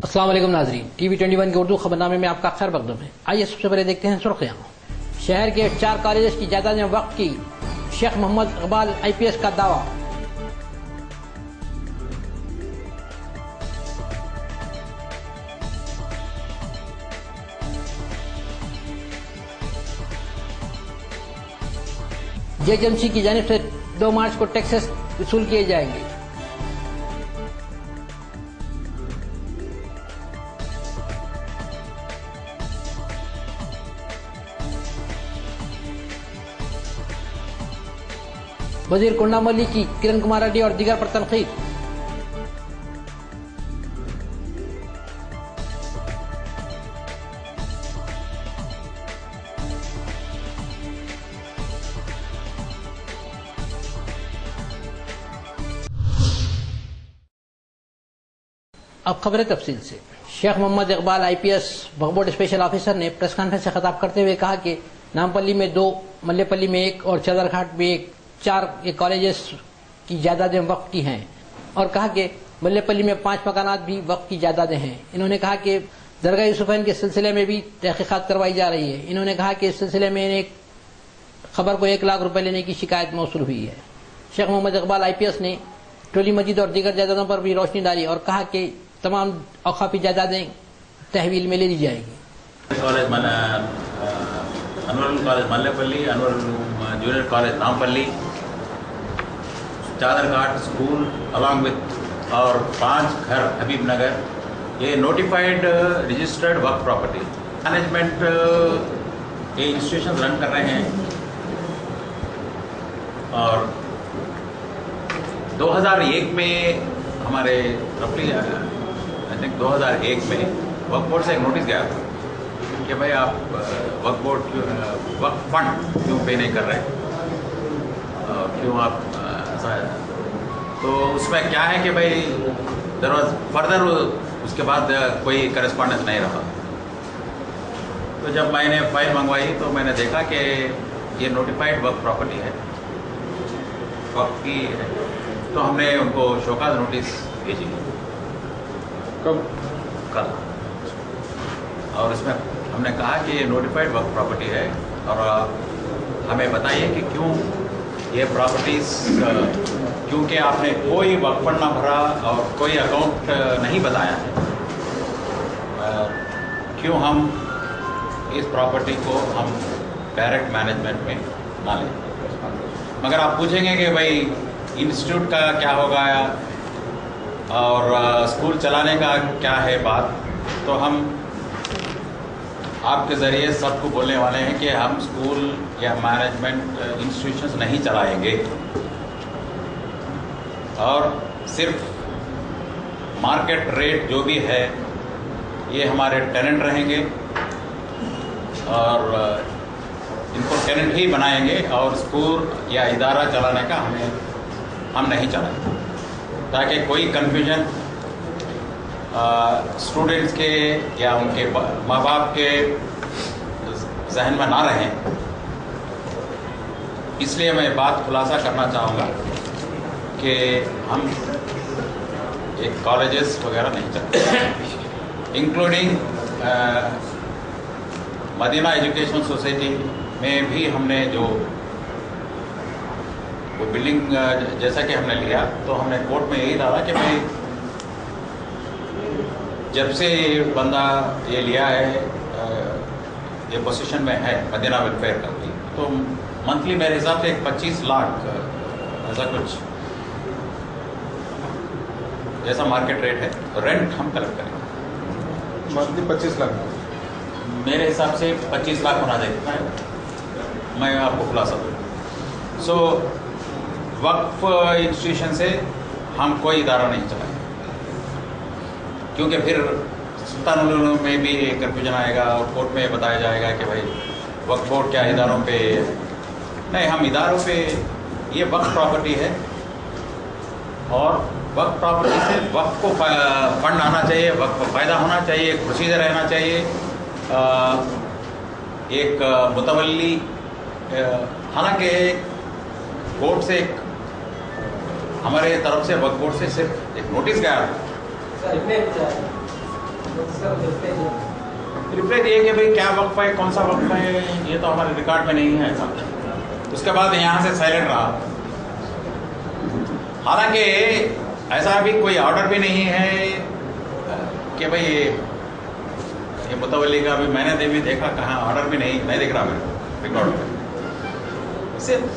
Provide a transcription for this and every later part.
अस्सलाम वालेकुम नाजरीन, TV21 के उर्दू खबरनामे में आपका खैर मकदम है। आइए सबसे पहले देखते हैं सुर्खियां। शहर के 4 कॉलेज की जायदादें वक्फ की, शेख मोहम्मद इकबाल IPS का दावा। JHMC की जानिब से 2 मार्च को टैक्सेस वसूल किए जाएंगे। वजीर कोंडामल्ली की किरण कुमार रेड्डी और दीगर पर तनकीद। अब खबरें तफसील से। शेख मोहम्मद इकबाल IPS वक्फ बोर्ड स्पेशल ऑफिसर ने प्रेस कॉन्फ्रेंस से खिताब करते हुए कहा कि नामपल्ली में 2, मल्लेपल्ली में 1 और चदरघाट में 1, 4 कॉलेजेस की जायदादें वक्फ की हैं और कहा कि मल्लेपल्ली में 5 मकानात भी वक्फ की जायदादें हैं। इन्होंने कहा कि दरगाह यूसुफैन के सिलसिले में भी तहकीकात करवाई जा रही है। इन्होंने कहा कि इस सिलसिले में एक खबर को 1 लाख रुपए लेने की शिकायत मौसूल हुई है। शेख मोहम्मद इकबाल IPS ने टोली मस्जिद और दीगर जायदादों पर भी रोशनी डाली और कहा कि तमाम औकाफी जायदादें तहवील में ले ली जाएगी। Anwar college Mallepally, Anwar junior college Nampally, Chaderghat school along with और 5 घर हबीब नगर, ये नोटिफाइड रजिस्टर्ड वर्क प्रॉपर्टी मैनेजमेंट ये इंस्टीट्यूशन रन कर रहे हैं। और 2001 में हमारे रफली आई थिंक 2001 में वक्फ बोर्ड से एक नोटिस गया था कि भाई आप वक्फ बोर्ड वक्फ फंड क्यों पे नहीं कर रहे, क्यों आप ऐसा है। तो उसमें क्या है कि भाई फर्दर उसके बाद कोई करस्पॉन्डेंस नहीं रहा। तो जब मैंने फाइल मंगवाई तो मैंने देखा कि ये नोटिफाइड वक्फ प्रॉपर्टी है, वक्फ की है। तो हमने उनको शोकाज नोटिस भेजी। कल। और इसमें हमने कहा कि ये नोटिफाइड वर्क प्रॉपर्टी है और हमें बताइए कि क्यों ये प्रॉपर्टीज, क्योंकि आपने कोई वर्क फंड ना भरा और कोई अकाउंट नहीं बताया है, क्यों हम इस प्रॉपर्टी को हम डायरेक्ट मैनेजमेंट में ना लें। मगर आप पूछेंगे कि भाई इंस्टीट्यूट का क्या होगा और स्कूल चलाने का क्या है बात, तो हम आपके ज़रिए सबको बोलने वाले हैं कि हम स्कूल या मैनेजमेंट इंस्टीट्यूशंस नहीं चलाएंगे और सिर्फ मार्केट रेट जो भी है ये हमारे टेनेंट रहेंगे और इनको टेनेंट ही बनाएंगे और स्कूल या इदारा चलाने का हम नहीं चलाएंगे, ताकि कोई कन्फ्यूजन स्टूडेंट्स के या उनके माँ बाप के जहन में ना रहें। इसलिए मैं बात खुलासा करना चाहूँगा कि हम एक कॉलेजेस वगैरह नहीं चलते, इंक्लूडिंग मदीना एजुकेशन सोसाइटी में भी हमने जो वो बिल्डिंग जैसा कि हमने लिया तो हमने कोर्ट में यही डाला कि भाई जब से ये बंदा ये लिया है, ये पोजीशन में है मदीना वेलफेयर का भी, तो मंथली मेरे हिसाब से 25 लाख ऐसा कुछ जैसा मार्केट रेट है तो रेंट हम कलेक्ट करेंगे। मंथली 25 लाख मेरे हिसाब से 25 लाख होना चाहिए, मैं आपको खुलासा दूँ। सो वक्फ इंस्टीट्यूशन से हम कोई इदारा नहीं चलाएंगे, क्योंकि फिर सुल्तान में भी कन्फ्यूजन आएगा और कोर्ट में बताया जाएगा कि भाई वक्फ बोर्ड क्या इदारों पे नहीं, हम इदारों पे ये वक्फ प्रॉपर्टी है और वक्फ प्रॉपर्टी से वक्फ को फंड आना चाहिए, वक्फ को फ़ायदा होना चाहिए, एक प्रोसीजर रहना चाहिए, एक मुतवल्ली। हालांकि कोर्ट से हमारे तरफ से वक्फ बोर्ड से सिर्फ एक नोटिस गया रिप्लाई दिए कि भाई क्या वक्फ है, कौन सा वक्फ है, ये तो हमारे रिकॉर्ड में नहीं है ऐसा। उसके बाद यहाँ से साइलेंट रहा। हालांकि ऐसा भी कोई ऑर्डर भी नहीं है कि भाई ये मुतवल्ली का भी मैंने भी देखा, कहाँ ऑर्डर भी नहीं दिख रहा मैं रिकॉर्ड में, सिर्फ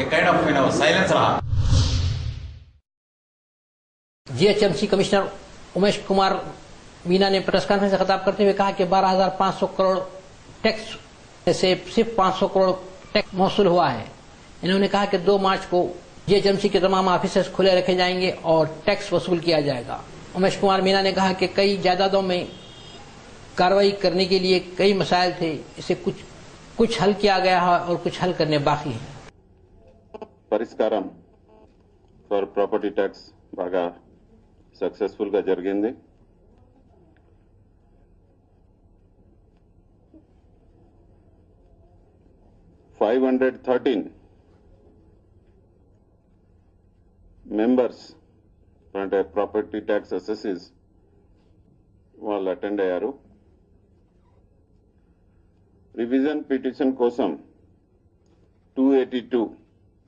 एक काइंड ऑफ साइलेंस रहा। जीएचएमसी कमिश्नर उमेश कुमार मीना ने प्रेस कॉन्फ्रेंस से खिताब करते हुए कहा कि 12,500 करोड़ टैक्स से सिर्फ 500 करोड़ टैक्स मौसूल हुआ है। इन्होंने कहा कि 2 मार्च को जीएचएमसी के तमाम ऑफिस खुले रखे जाएंगे और टैक्स वसूल किया जाएगा। उमेश कुमार मीना ने कहा कि कई जायदादों में कार्रवाई करने के लिए कई मसाइल थे, इसे कुछ हल किया गया है और कुछ हल करने बाकी है। పరిష్కారం ఫర్ ప్రాపర్టీ ట్యాక్స్ బాగా సక్సెస్ఫుల్ గా జరిగింది। $513 మెంబర్స్ అంటే ప్రాపర్టీ ట్యాక్స్ అసెసెస్ వాళ్ళు అటెండ్ అయ్యారు। రివిజన్ పిటిషన్ కోసం 282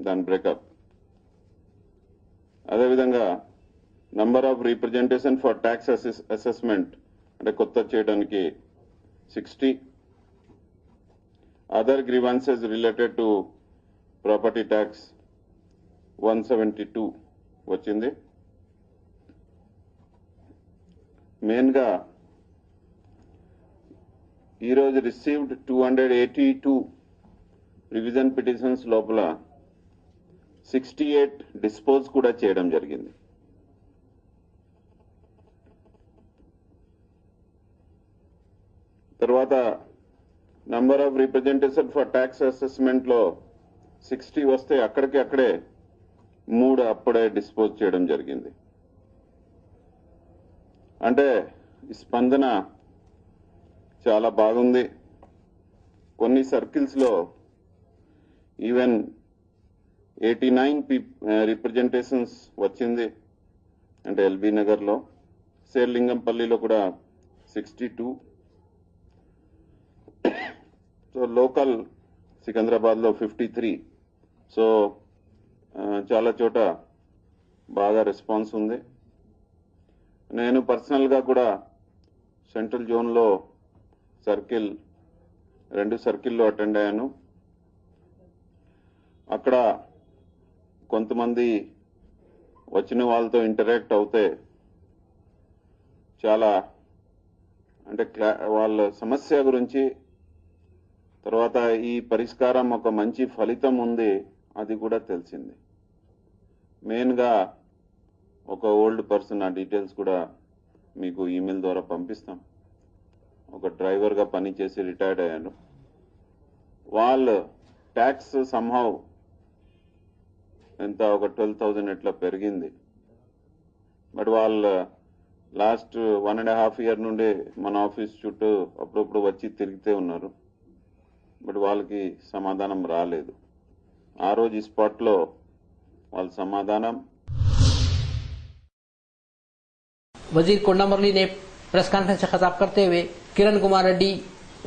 దాని బ్రేకప్, అదేవిధంగా number of representation for tax assessment అంటే కొత్త చేయడానికి 60, other grievances related to property tax 172 వచ్చింది। మెయిన్గా ఈరోజు రిసీవ్డ్ 282 రివిజన్ పిటిషన్స్ లోపల 68 డిస్పోజ్ కూడా చేయడం జరిగింది। తర్వాత number of representation for tax assessment లో 60 వస్తే అక్కడే 3 అప్పుడే డిస్పోజ్ చేయడం జరిగింది। అంటే స్పందన చాలా బాగుంది। కొన్ని సర్కిల్స్ లో ఈవెన్ 89 రిప్రజెంటేషన్స్ వచ్చింది, అంటే ఎల్బీ నగర్ లో, శేర్లింగంపల్లిలో కూడా 62, సో లోకల్ సికింద్రాబాద్ లో 53, సో చాలా చోట బాగా రెస్పాన్స్ ఉంది। నేను పర్సనల్ గా కూడా సెంట్రల్ జోన్ లో 2 సర్కిల్లో అటెండ్ అయ్యాను। అక్కడ కొంతమంది వచ్చిన వాళ్ళతో ఇంటరాక్ట్ అవుతే చాలా అంటే వాళ్ళ సమస్య గురించి, తర్వాత ఈ పరిష్కారం ఒక మంచి ఫలితం ఉంది అది కూడా తెలిసింది। మెయిన్గా ఒక ఓల్డ్ పర్సన్, ఆ డీటెయిల్స్ కూడా మీకు ఈమెయిల్ ద్వారా పంపిస్తాం। ఒక డ్రైవర్గా పనిచేసి రిటైర్డ్ అయ్యాను। వాళ్ళు ట్యాక్స్ సంహౌ ఎంత ఒక 12,000 ఎట్లా పెరిగింది, బట్ వాళ్ళు లాస్ట్ 1.5 year నుండి మన ఆఫీస్ చుట్టూ అప్పుడప్పుడు వచ్చి తిరిగితే ఉన్నారు, బట్ వాళ్ళకి సమాధానం రాలేదు। ఆ రోజు ఈ స్పాట్లో వాళ్ళ సమాధానం। वजीर कोंडामुरली ने प्रेस कॉन्फ्रेंस से खिताब करते हुए किरण कुमार रेड्डी,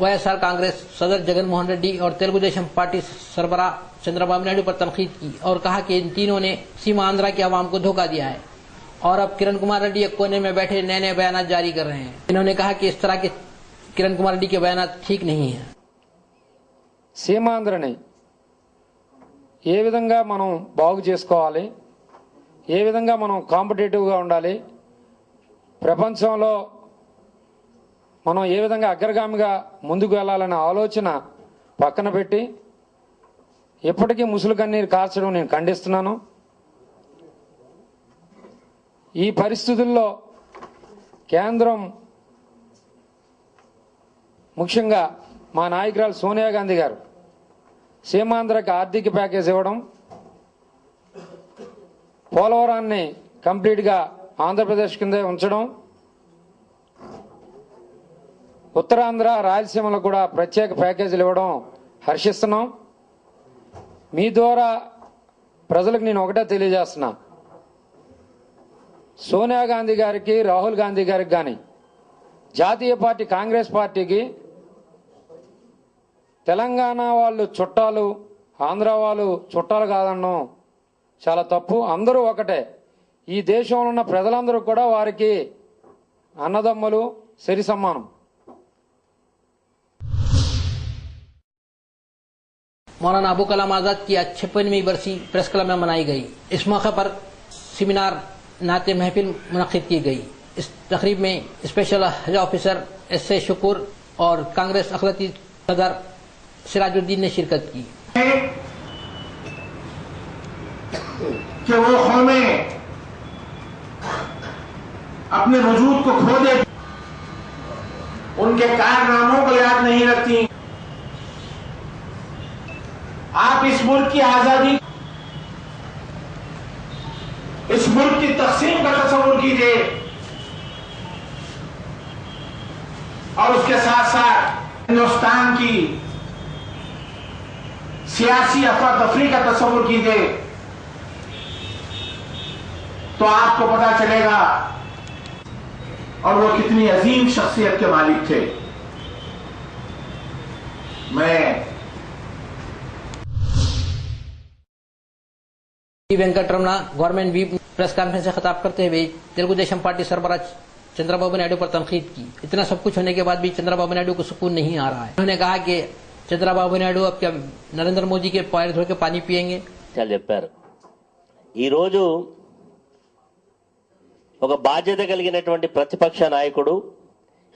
वाईएसआर कांग्रेस सदर जगन मोहन रेड्डी और तेलुगु देशम पार्टी सरबराह चंद्रबाबू नायडू पर तनकीद की और कहा कि इन तीनों ने सीमा आंध्रा की आवाम को धोखा दिया है और अब किरण कुमार रेड्डी एक कोने में बैठे नए बयान जारी कर रहे हैं। इन्होंने कहा कि इस तरह के किरण कुमार रेड्डी के बयान ठीक नहीं है। సీమాంధ్రని ఏ విధంగా మనం బాగు చేసుకోవాలి, ఏ విధంగా మనం కాంపిటేటివ్గా ఉండాలి, ప్రపంచంలో మనం ఏ విధంగా అగ్రగామిగా ముందుకు వెళ్ళాలనే ఆలోచన పక్కన పెట్టి ఎప్పటికీ ముసులు కన్నీరు కార్చడం నేను ఖండిస్తున్నాను। ఈ పరిస్థితుల్లో కేంద్రం ముఖ్యంగా మా నాయకురాలు సోనియా గాంధీ గారు సీమాంధ్రకి ఆర్థిక ప్యాకేజ్ ఇవ్వడం, పోలవరాన్ని కంప్లీట్గా ఆంధ్రప్రదేశ్ కిందే ఉంచడం, ఉత్తరాంధ్ర రాయలసీమలో కూడా ప్రత్యేక ప్యాకేజీలు ఇవ్వడం హర్షిస్తున్నాం। మీ ద్వారా ప్రజలకు నేను ఒకటే తెలియజేస్తున్నా, సోనియా గాంధీ గారికి, రాహుల్ గాంధీ గారికి కానీ జాతీయ పార్టీ కాంగ్రెస్ పార్టీకి తెలంగాణ వాళ్ళు చుట్టాలు, ఆంధ్ర వాళ్ళు చుట్టాలు కాదన్నాం చాలా తప్పు. అందరూ ఒకటే. ఈ దేశంలో ఉన్న ప్రజలందరూ కూడా వారికి అన్నదమ్ములు, సరి సమానం. मौलाना अबू कलाम आजाद की 56वीं बरसी प्रेस क्लब में मनाई गई। इस मौके पर सेमिनार नाते महफिल मुनक्किद की गई। इस तकरीब में स्पेशल हज ऑफिसर एस.ए. शुक्र और कांग्रेस अखिलती सदर सिराजुद्दीन ने शिरकत की। कि वो कौमें अपने वजूद को खो दे, उनके कारनामों को याद नहीं रखती। आप इस मुल्क की आजादी, इस मुल्क की तकसीम का तस्वुर कीजिए और उसके साथ साथ हिंदुस्तान की सियासी अफरा तफरी का तस्वुर कीजिए, तो आपको पता चलेगा और वो कितनी अजीम शख्सियत के मालिक थे। मैं Venkataramana government weep press conference से खिताब करते हुए तेलुगु देशम पार्टी सरबराह चंद्रबाबू नायडू पर तनकीद की। इतना सब कुछ होने के बाद भी चंद्रबाबू नायडू को सुकून नहीं आ रहा है। उन्होंने कहा कि चंद्रबाबू नायडू अब क्या नरेंद्र मोदी के पैर धो के पानी पिएंगे। చెప్పారు ఈ రోజు ఒక బాధ్యత కలిగినటువంటి ప్రతిపక్ష నాయకుడు,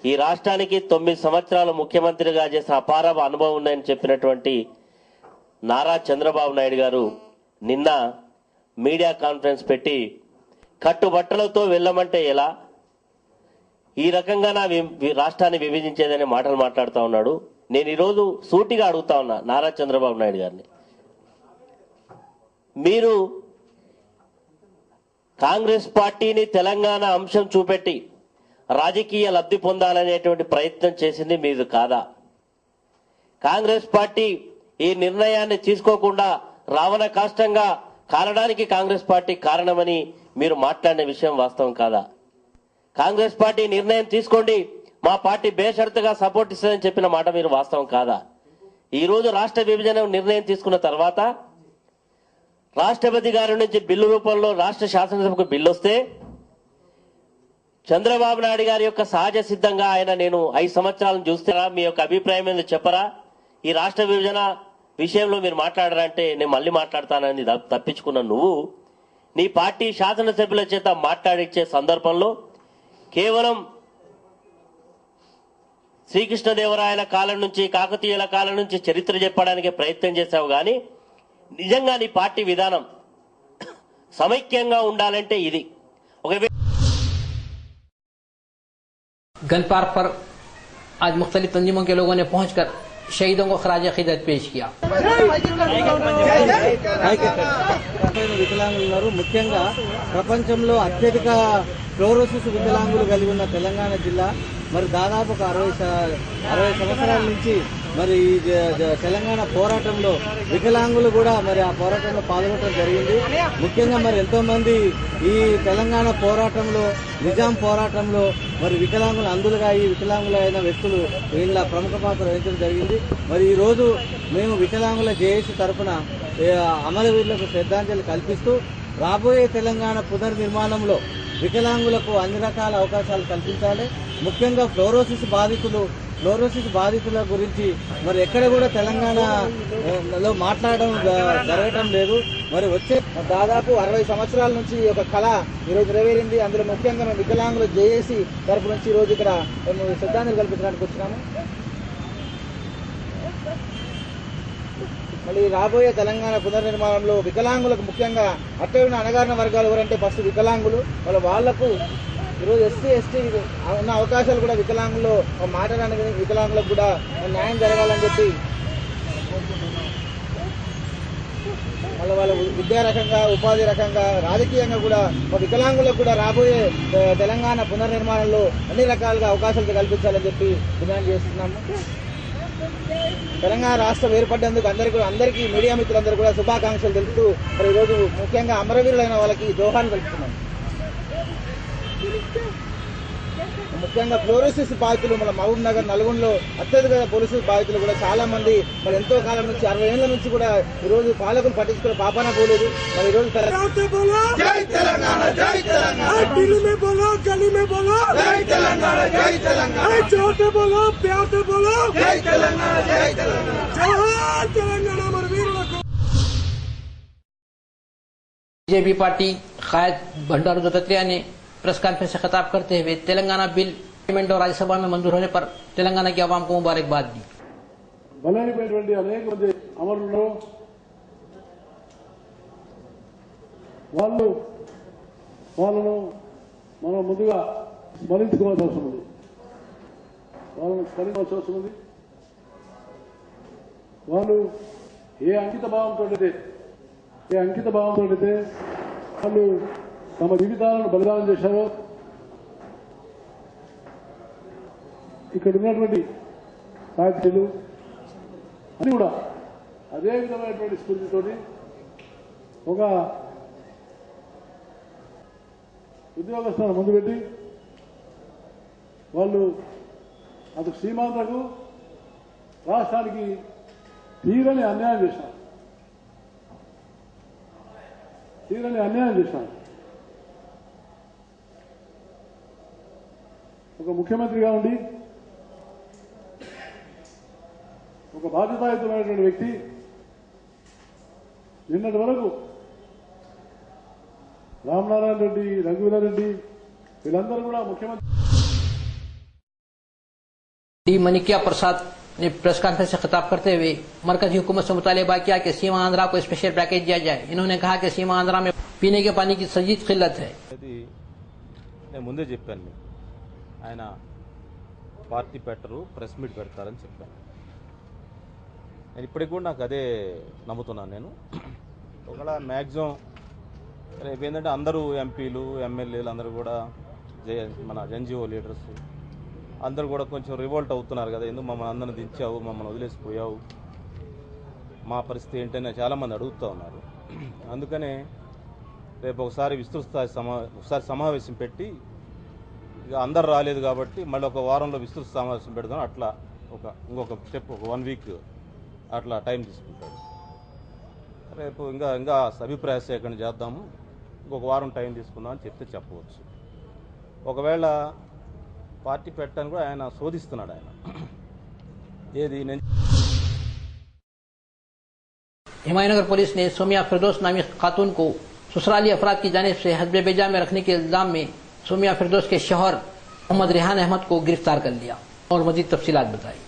ఈ రాష్ట్రానికి 9 సంవత్సరాలు ముఖ్యమంత్రిగా చేసిన అపార అనుభవం ఉందని చెప్పినటువంటి నారా చంద్రబాబు నాయుడు గారు నిన్న మీడియా కాన్ఫరెన్స్ పెట్టి కట్టుబట్టలతో వెళ్ళమంటే ఎలా, ఈ రకంగా నా రాష్ట్రాన్ని విభజించేదనే మాటలు మాట్లాడుతూ ఉన్నాడు. నేను ఈరోజు సూటిగా అడుగుతా ఉన్నా నారా చంద్రబాబు నాయుడు గారిని, మీరు కాంగ్రెస్ పార్టీని తెలంగాణ అంశం చూపెట్టి రాజకీయ లబ్ధి పొందాలనేటువంటి ప్రయత్నం చేసింది మీరు కాదా? కాంగ్రెస్ పార్టీ ఈ నిర్ణయాన్ని తీసుకోకుండా రావణ కాష్టంగా కాలడానికి కాంగ్రెస్ పార్టీ కారణమని మీరు మాట్లాడిన విషయం వాస్తవం కాదా? కాంగ్రెస్ పార్టీ నిర్ణయం తీసుకోండి, మా పార్టీ బేషరతుగా సపోర్ట్ ఇస్తుందని చెప్పిన మాట మీరు వాస్తవం కాదా? ఈ రోజు రాష్ట్ర విభజన నిర్ణయం తీసుకున్న తర్వాత రాష్ట్రపతి గారి నుంచి బిల్లు రూపంలో రాష్ట్ర శాసనసభకు బిల్లు వస్తే చంద్రబాబు నాయుడు గారి యొక్క సహజ సిద్ధంగా ఆయన నేను 5 సంవత్సరాలను చూస్తారా, మీ యొక్క అభిప్రాయం ఏందో చెప్పరా, ఈ రాష్ట్ర విభజన విషయంలో మీరు మాట్లాడరంటే నేను మళ్ళీ మాట్లాడతానని తప్పించుకున్న నువ్వు నీ పార్టీ శాసనసభ్యుల చేత మాట్లాడించే సందర్భంలో కేవలం శ్రీకృష్ణదేవరాయల కాలం నుంచి, కాకతీయుల కాలం నుంచి చరిత్ర చెప్పడానికి ప్రయత్నం చేశావు కానీ నిజంగా నీ పార్టీ విధానం సమైక్యంగా ఉండాలంటే ఇది ఒక गन पार्क पर आज मुख्तलिफ तंजीमों के लोगों ने पहुंचकर शहीदों को खराज अकीदत पेश किया। వికలాంగులు ముఖ్యంగా ప్రపంచంలో అత్యధిక ఫ్లోరోసిస్ వికలాంగులు కలిగి ఉన్న తెలంగాణ జిల్లా మరి దాదాపు ఒక 60 సంవత్సరాల నుంచి మరి తెలంగాణ పోరాటంలో వికలాంగులు కూడా మరి ఆ పోరాటంలో పాల్గొనడం జరిగింది. ముఖ్యంగా మరి ఎంతో మంది ఈ తెలంగాణ పోరాటంలో, నిజాం పోరాటంలో మరి వికలాంగులు అందులుగా ఈ వికలాంగులు అయిన వ్యక్తులు వీళ్ళ ప్రముఖ పాత్ర వహించడం జరిగింది. మరి ఈ రోజు మేము వికలాంగుల జేఏసీ తరఫున అమరవీరులకు శ్రద్ధాంజలి కల్పిస్తూ రాబోయే తెలంగాణ పునర్నిర్మాణంలో వికలాంగులకు అన్ని రకాల అవకాశాలు కల్పించాలి. ముఖ్యంగా ఫ్లోరోసిస్ బాధితుల గురించి మరి ఎక్కడ కూడా తెలంగాణలో మాట్లాడడం జరగటం లేదు. మరి వచ్చే దాదాపు 60 సంవత్సరాల నుంచి ఒక కళ ఈరోజు నెరవేరింది. అందులో ముఖ్యంగా మేము వికలాంగుల జేఏసీ తరపు నుంచి ఈరోజు ఇక్కడ మేము శ్రద్ధాంజలి కల్పించడానికి వచ్చినాము. మళ్ళీ రాబోయే తెలంగాణ పునర్నిర్మాణంలో వికలాంగులకు ముఖ్యంగా అట్టే ఉన్న అణగారిన వర్గాలు ఎవరంటే ఫస్ట్ వికలాంగులు, వాళ్లకు ఈరోజు ఎస్టీ ఉన్న అవకాశాలు కూడా వికలాంగుల్లో మాట్లాడడానికి వికలాంగులకు కూడా న్యాయం జరగాలని చెప్పి మళ్ళీ వాళ్ళ విద్యా రకంగా, ఉపాధి రకంగా, రాజకీయంగా కూడా వికలాంగులకు కూడా రాబోయే తెలంగాణ పునర్నిర్మాణంలో అన్ని రకాలుగా అవకాశాలు కల్పించాలని చెప్పి డిమాండ్ చేస్తున్నాము. తెలంగాణ రాష్ట్రం ఏర్పడ్డందుకు అందరికీ మీడియా మిత్రులందరూ కూడా శుభాకాంక్షలు తెలుపుతూ మరి ఈరోజు ముఖ్యంగా అమరవీరులైన వాళ్ళకి జోహార్లు తెలుపుతున్నాం. ముఖ్యంగా ఫ్లోరోసిస్ బాధితులు మన మహబూబ్ నగర్ నల్గొండలో అత్యధిక ఫ్లోరోసిస్ బాధితులు కూడా చాలా మంది మరి ఎంతో కాలం నుంచి 60 ఏళ్ల నుంచి కూడా ఈ రోజు పాలకులు పట్టించుకునే పాపాన పోలేదు. మరి ఈ రోజు జై తెలంగాణ జై తెలంగాణ ఢిల్లీ మే బోలో గల్లీ మే బోలో జై తెలంగాణ జై తెలంగాణ జోతే బోలో ప్యాతే బోలో జై తెలంగాణ జై తెలంగాణ జై తెలంగాణ మన వీరులకు. बीजेपी पार्टी कायद भंडारू दत्तात्रेय ने प्रेस कॉन्फ्रेंस से खिताब करते हुए तेलंगाना बिल पार्लियामेंट और राज्यसभा में मंजूर होने पर तेलंगाना की आवाम को मुबारकबाद दी. బలైనటువంటి అనేక మంది అమరులు వాళ్ళను మనం ముందుగా స్మరించుకోవాల్సిన అవసరం ఉంది. వాళ్ళు ఏ అంకిత భావంతో వాళ్ళు తమ జీవితాలను బలిదానం చేశారో ఇక్కడ ఉన్నటువంటి సాహిత్యులు అని కూడా అదే విధమైనటువంటి స్ఫూర్తితో ఒక ఉద్యోగస్తులను ముందు పెట్టి వాళ్ళు అటు సీమాంధ్రకు రాష్ట్రానికి తీరని అన్యాయం చేశారు. ఒక ముఖ్యమంత్రిగా ఉండి ఒక బాధ్యతాయుతమైనటువంటి వ్యక్తి నిన్నటి వరకు రామనారాయణ రెడ్డి, రఘువీరారెడ్డి వీళ్ళందరూ కూడా ముఖ్యమంత్రి. डी मनिकिया प्रसाद ने प्रेस कॉन्फ्रेंस से खिताब करते हुए मरकजी हुकूमत से मुतालबा किया कि सीमा आंध्रा को स्पेशल पैकेज दिया जाए. इन्होंने कहा कि सीमा आंध्रा में पीने के पानी की सजीद किल्लत है. నేను ముందే చెప్పాను మీకు, ఆయన పార్టీ పెట్టరు, ప్రెస్ మీట్ పెడతారని చెప్పాను. నేను ఇప్పటికి కూడా నాకు అదే నమ్ముతున్నాను. నేను ఒకవేళ మ్యాక్సిమం రేపు ఏంటంటే అందరూ ఎంపీలు ఎమ్మెల్యేలు అందరూ కూడా మన ఎన్జిఓ లీడర్స్ అందరూ కూడా కొంచెం రివోల్ట్ అవుతున్నారు కదా, ఎందుకు మమ్మల్ని అందరిని దించావు, మమ్మల్ని వదిలేసిపోయావు, మా పరిస్థితి ఏంటని చాలామంది అడుగుతూ ఉన్నారు. అందుకనే రేపు ఒకసారి విస్తృత స్థాయి సమావేశం పెట్టి, ఇక అందరు రాలేదు కాబట్టి మళ్ళీ ఒక వారంలో విస్తృత సమావేశం పెడదాం, అట్లా ఇంకొక స్టెప్ ఒక 1 వీక్ అట్లా టైం తీసుకుంటాడు. రేపు ఇంకా అభిప్రాయ సేకరణ చేద్దాము, ఇంకొక వారం టైం తీసుకుందాం అని చెప్తే చెప్పవచ్చు. ఒకవేళ పార్టీ పెట్టడానికి కూడా ఆయన శోధిస్తున్నాడు. ఆయన ఏది हिमायतनगर पुलिस ने सोमिया फिरदौस नामी खातून को ससुराली अफराद की जानिब से हस्बे बेजा में रखने के इल्जाम में सोमिया फिरदौस के शौहर मोहम्मद रेहान अहमद को गिरफ्तार कर लिया और मजीद तफसीलात बताई.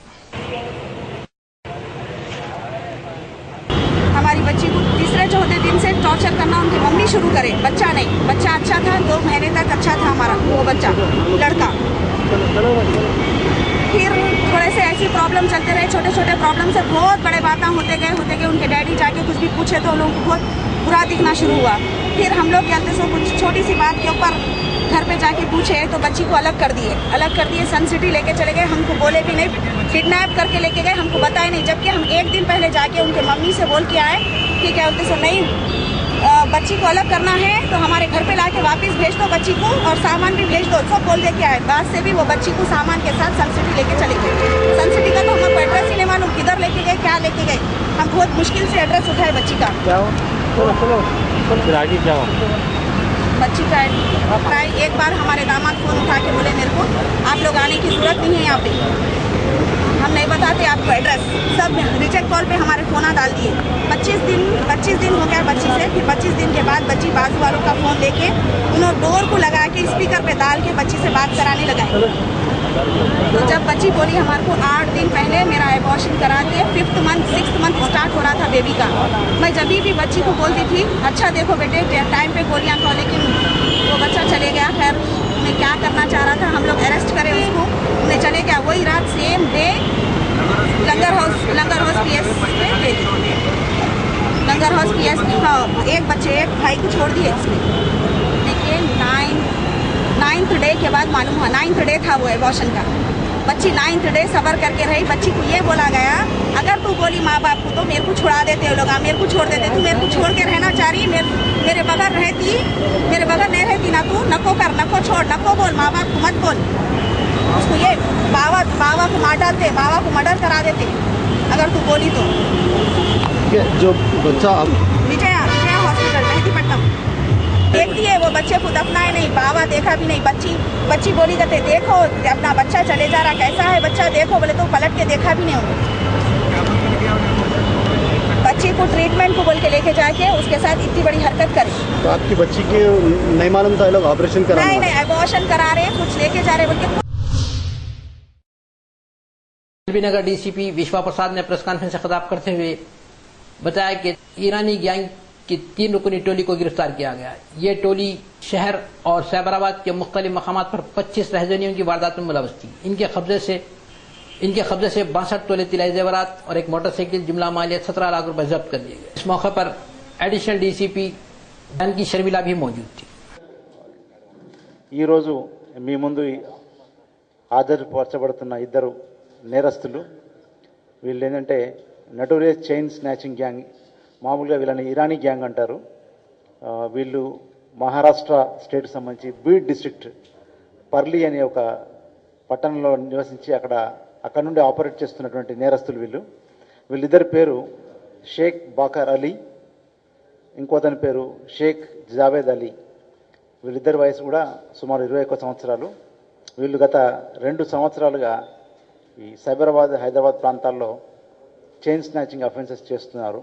हमारी बच्ची को तीसरे चौथे दिन से टॉर्चर करना उनकी मम्मी शुरू करे. बच्चा नहीं, बच्चा अच्छा था, 2 महीने तक अच्छा था हमारा वो बच्चा लड़का. फिर थोड़े से ऐसी प्रॉब्लम चलते रहे, छोटे छोटे प्रॉब्लम से बहुत बड़े बातें होते गए. उनके डैडी जाके कुछ भी पूछे तो लोगों को बहुत बुरा दिखना शुरू हुआ. फिर हम लोग कहते सो कुछ छोटी सी बात के ऊपर घर पे जाके पूछे तो बच्ची को अलग कर दिए. सन सिटी लेके चले गए, हमको बोले भी नहीं, किडनैप करके लेके गए, हमको बताए नहीं. जबकि हम 1 दिन पहले जाके उनके मम्मी से बोल के आए कि क्या बोलते सो नहीं, बच्ची को अलग करना है तो हमारे घर पे लाके वापस भेज दो बच्ची को, और सामान भी भेज दो, सब बोल दे के आए. बाद से भी वो बच्ची को सामान के साथ सन सिटी लेके चले गए. सन सिटी का तो हमको एड्रेस ही नहीं मालूम, किधर लेके गए, क्या लेके गए. हम बहुत मुश्किल से एड्रेस उठाए बच्ची का. बच्ची का एक बार हमारे दामाद फोन उठा के बोले मेरे को आप लोग आने की जरूरत नहीं है यहाँ पे, हम नहीं बताते आपको एड्रेस. सब रिजेक्ट कॉल पे हमारे फोना डाल दिए. 25 दिन हो गया बच्ची से. फिर 25 दिन के बाद बच्ची बाजू वालों का फोन लेके उन्होंने डोर को लगा के स्पीकर पे डाल के बच्ची से बात कराने लगाए. तो जब बच्ची बोली हमारे को 8 दिन पहले मेरा एबॉर्शन करा के 6th मंथ स्टार्ट हो रहा था बेबी का. मैं जब भी बच्ची को बोलती थी अच्छा देखो बेटे टाइम पे गोलियां खाओ, लेकिन वो बच्चा चले गया. खैर मैं क्या करना चाह रहा था, हम लोग अरेस्ट करें उसको, उन्हें चले गया. वही रात सेम डे लंगर हाउस PS पे ले दी. लंगर हाउस PS एक बच्चे एक भाई को छोड़ दिए इसमें. देखिए 9th डे के बाद मालूम हुआ, 9th डे था वो एबॉर्शन का. बच्ची 9th डे सबर करके रही. बच्ची को ये बोला गया अगर तू बोली माँ बाप को तो मेरे को छुड़ा देते लोग, मेरे को छोड़ देते. तू मेरे को छोड़ के रहना चाह रही, मेरे बगैर नहीं रहती ना, तू नको कर, नको छोड़, नको बोल, माँ बाप को मत बोल. उसको ये बाबा को मार डालते, बाबा को मर्डर करा देते अगर तू बोली तो। जो बच्चा विजया हॉस्पिटल मेहदीपट्टनम देखती है, वो बच्चे को दफनाए नहीं, बाबा देखा भी नहीं। बच्ची बोली करते देखो अपना बच्चा चले जा रहा, कैसा है बच्चा देखो, बोले तो पलट के देखा भी नहीं उन्होंने। बच्ची को ट्रीटमेंट को बोल के लेके जाके उसके साथ इतनी बड़ी हरकत करे। तो आपकी बच्ची के नहीं मालूम था लोग ऑपरेशन करा? नहीं, अबॉर्शन करा रहे, कुछ लेके जा रहे बोल के। नगर डीसीपी विश्वा प्रसाद ने प्रेस कॉन्फ्रेंस से खिताब करते हुए बताया कि ईरानी गैंग की 3 रुकनी टोली को गिरफ्तार किया गया। ये टोली शहर और साइबराबाद के मुख्तलिफ मकामात पर 25 रहजनियों की वारदात में मुलव्वस थी। इनके कब्जे से 62 तोले तिलाई जेवरात और एक मोटरसाइकिल जुमला मालियत 17 लाख रुपए जब्त कर लिए गए। इस मौके पर एडिशनल डीसीपी जानकी शर्मिला भी मौजूद थी। ఈ రోజు మీ ముందు హాజరుపరచబడుతున్న ఇద్దరు నేరస్తులు, వీళ్ళు ఏంటంటే నటోరియస్ చైన్ స్నాచింగ్ గ్యాంగ్, మామూలుగా వీళ్ళని ఇరానీ గ్యాంగ్ అంటారు. వీళ్ళు మహారాష్ట్ర స్టేట్కి సంబంధించి బీడ్ డిస్ట్రిక్ట్ పర్లీ అనే ఒక పట్టణంలో నివసించి అక్కడ నుండి ఆపరేట్ చేస్తున్నటువంటి నేరస్తులు వీళ్ళు. వీళ్ళిద్దరి పేరు షేక్ బాకర్ అలీ, ఇంకోతని పేరు షేక్ జావేద్ అలీ. వీళ్ళిద్దరి వయసు కూడా సుమారు 21 సంవత్సరాలు. వీళ్ళు గత 2 సంవత్సరాలుగా ఈ సైబరాబాద్, హైదరాబాద్ ప్రాంతాల్లో చైన్ స్నాచింగ్ అఫెన్సెస్ చేస్తున్నారు.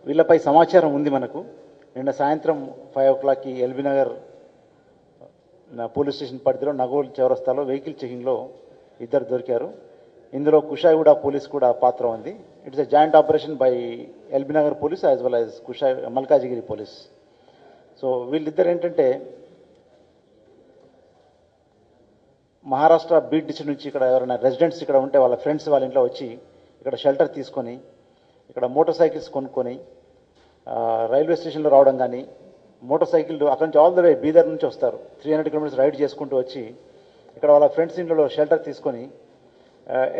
వీళ్ళపై సమాచారం ఉంది మనకు. నిన్న సాయంత్రం 5 o'clockకి ఎల్బీ నగర్ పోలీస్ స్టేషన్ పరిధిలో నగోల్ చౌరస్తాలో వెహికల్ చెకింగ్లో ఇద్దరు దొరికారు. ఇందులో కుషాయిగూడ పోలీస్ కూడా పాత్ర ఉంది. It's a joint operation by LB Nagar police as well as Malkajgiri police. So వీళ్ళిద్దరు ఏంటంటే మహారాష్ట్ర బీట్ డిస్ట్రిక్ట్ నుంచి ఇక్కడ ఎవరైనా రెసిడెంట్స్ ఇక్కడ ఉంటే వాళ్ళ ఫ్రెండ్స్ వాళ్ళ ఇంట్లో వచ్చి ఇక్కడ షెల్టర్ తీసుకొని ఇక్కడ మోటార్ సైకిల్స్ కొనుక్కొని రైల్వే స్టేషన్లో రావడం కానీ, మోటార్ సైకిల్ అక్కడి నుంచి ఆల్ ద వే బీదర్ నుంచి వస్తారు, 300 kilometers రైడ్ చేసుకుంటూ వచ్చి ఇక్కడ వాళ్ళ ఫ్రెండ్స్ ఇంట్లో షెల్టర్ తీసుకొని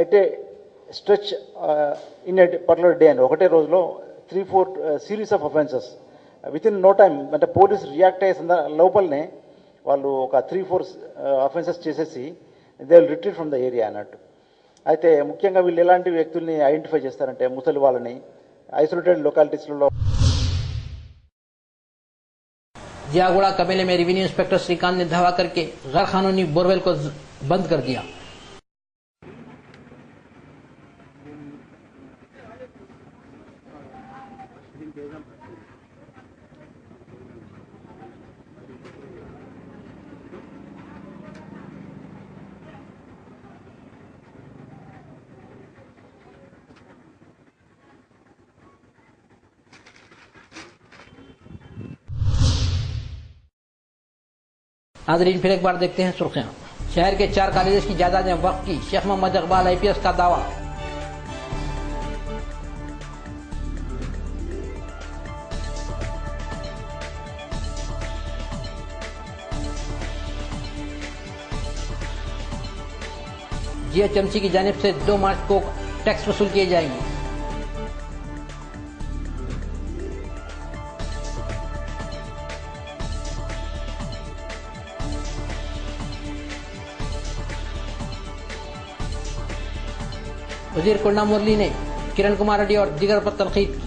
at a stretch in a particular day అని ఒకటే రోజులో 3-4 series of offences within no time, అంటే పోలీస్ రియాక్ట్ అయ్యే లోపలనే వాళ్ళు ఒక 3-4 అఫెన్సెస్ చేసేసి they will retreat from the area అన్నట్టు. అయితే ముఖ్యంగా వీళ్ళు ఎలాంటి వ్యక్తుల్ని ఐడెంటిఫై చేస్తారంటే ముసలి వాళ్ళని ఐసోలేటెడ్ లొకాలిటీస్లలో. जियागुड़ा कबीले में रेवेन्यू इंस्पेक्टर श्रीकांत ने धावा करके गैर कानूनी बोरवेल को बंद कर दिया। नाजरीन फिर एक बार देखते हैं सुर्खियां। शहर के 4 कॉलेज की जायदादें वक्फ की, शेख मोहम्मद इकबाल IPS का दावा। GHMC की जानिब से 2 मार्च को टैक्स वसूल किए जाएंगे। वजीर कोंडा मुरली ने किरण कुमार रेड्डी और दीगर पर तनकीद की।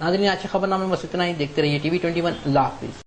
नाज़रीन आज के खबरनामे में बस इतना ही। देखते रहिए TV 21। अल्लाह हाफिज।